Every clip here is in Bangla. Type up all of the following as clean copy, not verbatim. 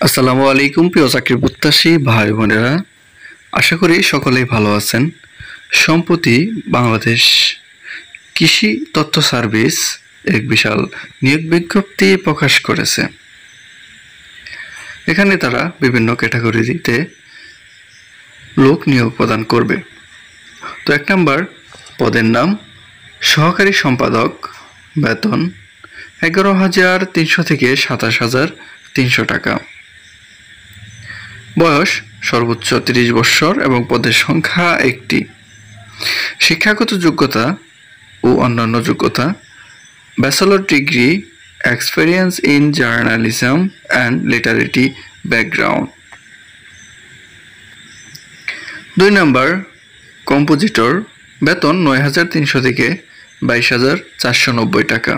আসসালামু আলাইকুম প্রিয় চাকরি প্রত্যাশী ভাই বোনেরা, আশা করি সকলেই ভালো আছেন। সম্প্রতি বাংলাদেশ কৃষি তথ্য সার্ভিস এক বিশাল নিয়োগ বিজ্ঞপ্তি প্রকাশ করেছে। এখানে তারা বিভিন্ন ক্যাটাগরিতে লোক নিয়োগ প্রদান করবে। তো 1 নম্বর পদের নাম সহকারী সম্পাদক, বেতন 11,300 থেকে 27,300 টাকা। বয়স সর্বোচ্চ 30 বছর এবং পদের সংখ্যা 1টি। শিক্ষাগত যোগ্যতা ও অন্যান্য যোগ্যতা: bachelor degree, experience in journalism and literary background. 2 number compositor, বেতন 9,300 থেকে 22,490 টাকা।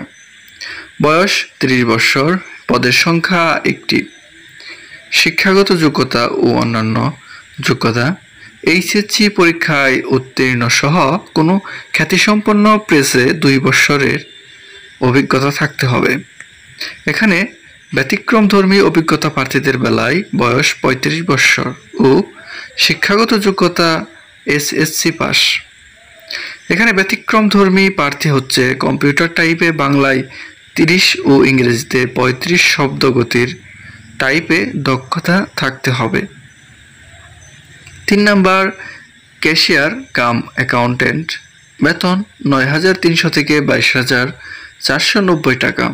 বয়স 30 বছর, পদের সংখ্যা 1টি। শিক্ষাগত যোগ্যতা ও অন্যান্য যোগ্যতা: এইচএসসি পরীক্ষায় উত্তীর্ণ সহ কোনো খ্যাতিসম্পন্ন প্রেসে 2 বছরের অভিজ্ঞতা থাকতে হবে। এখানে ব্যতিক্রমধর্মী অভিজ্ঞতা প্রার্থীদের বেলায় বয়স 35 বছর ও শিক্ষাগত যোগ্যতা এসএসসি পাস। এখানে ব্যতিক্রমধর্মী প্রার্থী হচ্ছে কম্পিউটার টাইপে বাংলায় 30 ও ইংরেজিতে 35 শব্দ গতির টাইপে দক্ষতা থাকতে হবে। 3 নম্বর ক্যাশিয়ার কাম অ্যাকাউন্টেন্ট, বেতন 9,300 থেকে 22,490 টাকা।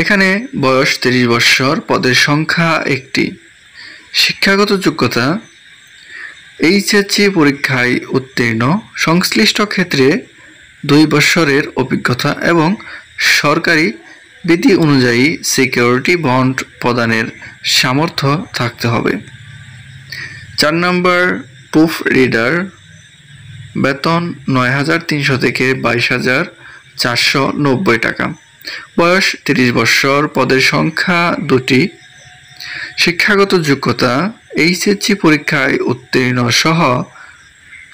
এখানে বয়স 30 বছর, পদের সংখ্যা 1টি। শিক্ষাগত যোগ্যতা: এইচএসসি পরীক্ষায় উত্তীর্ণ, সংশ্লিষ্ট ক্ষেত্রে 2 বছরের অভিজ্ঞতা এবং সরকারি বিধি অনুযায়ী সিকিউরিটি বন্ড প্রদানের সামর্থ্য থাকতে হবে। 4 নম্বর প্রুফ রিডার, বেতন 9,300 থেকে 22,490 টাকা। বয়স 30 বছর, পদের সংখ্যা 2টি। শিক্ষাগত যোগ্যতা: এইচএসসি পরীক্ষায় উত্তীর্ণ সহ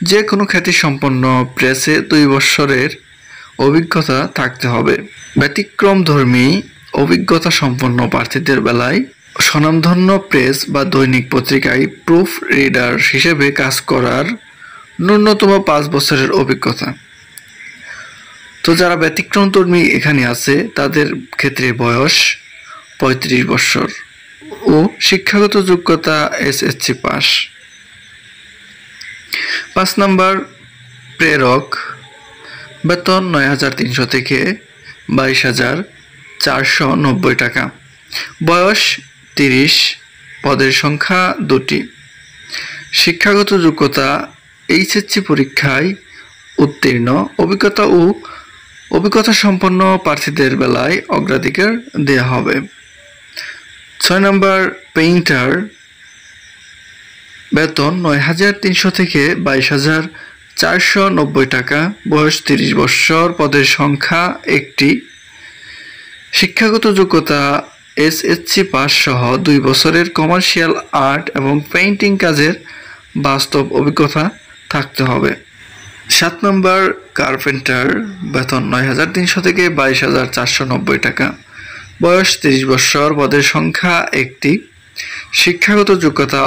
যে কোনো খ্যাতিসম্পন্ন প্রেসে 2 বছরের অভিজ্ঞতা থাকতে হবে। ব্যতিক্রমধর্মী অভিজ্ঞতা সম্পন্ন প্রার্থীদের বেলায় স্বনামধন্য প্রেস বা দৈনিক পত্রিকায় প্রুফ রিডার হিসেবে কাজ করার ন্যূনতম 5 বছরের অভিজ্ঞতা। তো যারা ব্যতিক্রমধর্মী এখানে আছে তাদের ক্ষেত্রে বয়স 35 বছর ও শিক্ষাগত যোগ্যতা এসএসসি পাস। 5 নম্বর প্রেরক, বেতন 9,300 থেকে 22,490 টাকা। বয়স 30, পদের সংখ্যা 2টি। শিক্ষাগত যোগ্যতা: এইচএসসি পরীক্ষায় উত্তীর্ণ, অভিজ্ঞতা সম্পন্ন প্রার্থীদের বেলায় অগ্রাধিকার দেওয়া হবে। 6 নম্বর পেইন্টার, বেতন 9,300 থেকে 22,490 টাকা। বয়স 30 বছর, পদের সংখ্যা 1টি। শিক্ষাগত যোগ্যতা: এসএসসি পাস সহ 2 বছরের কমার্শিয়াল আর্ট এবং পেইন্টিং কাজের বাস্তব অভিজ্ঞতা থাকতে হবে। 7 নম্বর কার্পেন্টার, বেতন 9,300 থেকে 22,490 টাকা। বয়স 30 বছর, পদের সংখ্যা 1টি। শিক্ষাগত যোগ্যতা: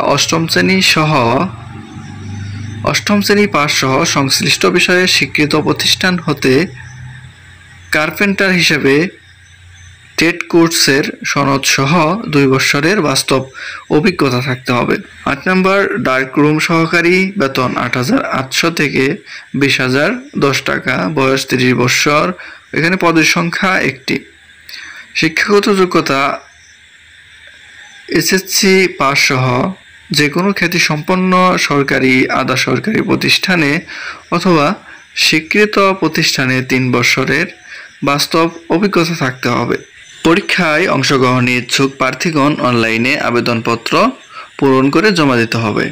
অষ্টম শ্রেণী পাস সহ সংশ্লিষ্ট বিষয়ে স্বীকৃত প্রতিষ্ঠান হতে কার্পেন্টার হিসেবে টেট কোর্সের সনদ সহ 2 বছরের বাস্তব অভিজ্ঞতা থাকতে হবে। 8 নম্বর ডার্ক রুম সহকারী, বেতন 8,800 থেকে 20,010 টাকা। বয়স 30 বছর, এখানে পদের সংখ্যা 1টি। শিক্ষাগত যোগ্যতা: এসএসসি পাস সহ যে কোনো খ্যাতিসম্পন্ন সরকারি, আধা সরকারি প্রতিষ্ঠানে অথবা স্বীকৃত প্রতিষ্ঠানে 3 বছরের বাস্তব অভিজ্ঞতা থাকতে হবে। পরীক্ষায় অংশগ্রহণে ইচ্ছুক প্রার্থীগণ অনলাইনে আবেদনপত্র পূরণ করে জমা দিতে হবে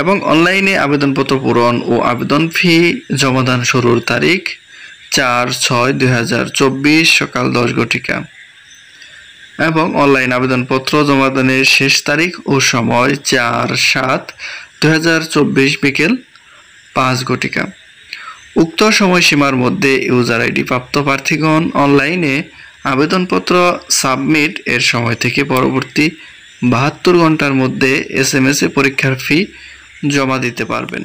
এবং অনলাইনে আবেদনপত্র পূরণ ও আবেদন ফি জমাদান শুরুর তারিখ 4/6/2024 সকাল 10 ঘটিকা এবং অনলাইন আবেদনপত্র জমাদানের শেষ তারিখ ও সময় 4/7/2024 বিকেল 5 ঘটিকা। উক্ত সময়সীমার মধ্যে ইউজার আইডি প্রাপ্ত প্রার্থীগণ অনলাইনে আবেদনপত্র সাবমিট এর সময় থেকে পরবর্তী 72 ঘন্টার মধ্যে SMS এ পরীক্ষার ফি জমা দিতে পারবেন।